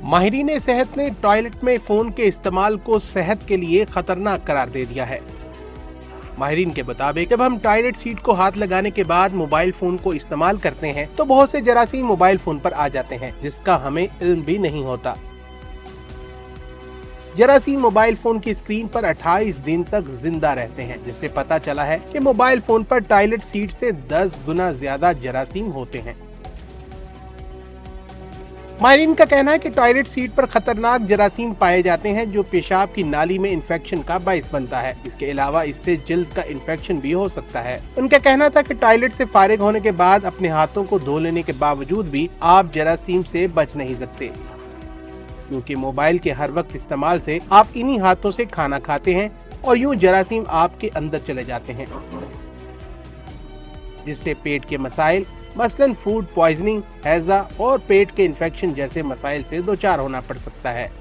माहिरीन सेहत ने टॉयलेट में फोन के इस्तेमाल को सेहत के लिए खतरनाक करार दे दिया है। माहिरीन के मुताबिक जब हम टॉयलेट सीट को हाथ लगाने के बाद मोबाइल फोन को इस्तेमाल करते हैं तो बहुत से जरासीम मोबाइल फोन पर आ जाते हैं, जिसका हमें इल्म भी नहीं होता। जरासीम मोबाइल फोन की स्क्रीन पर 28 दिन तक जिंदा रहते हैं, जिससे पता चला है कि मोबाइल फोन पर टॉयलेट सीट से 10 गुना ज्यादा जरासीम होते हैं। माहिरीन का कहना है कि टॉयलेट सीट पर खतरनाक जरासीम पाए जाते हैं जो पेशाब की नाली में इन्फेक्शन का बाइस बनता है। इसके अलावा इससे जल्द का इन्फेक्शन भी हो सकता है। उनका कहना था कि टॉयलेट से फारिग होने के बाद अपने हाथों को धो लेने के बावजूद भी आप जरासीम से बच नहीं सकते, क्योंकि मोबाइल के हर वक्त इस्तेमाल से आप इन्हीं हाथों से खाना खाते हैं और यूं जरासीम आपके अंदर चले जाते हैं, जिससे पेट के मसाइल मसलन फूड पॉइजनिंग, हैजा और पेट के इन्फेक्शन जैसे मसाइल से दो चार होना पड़ सकता है।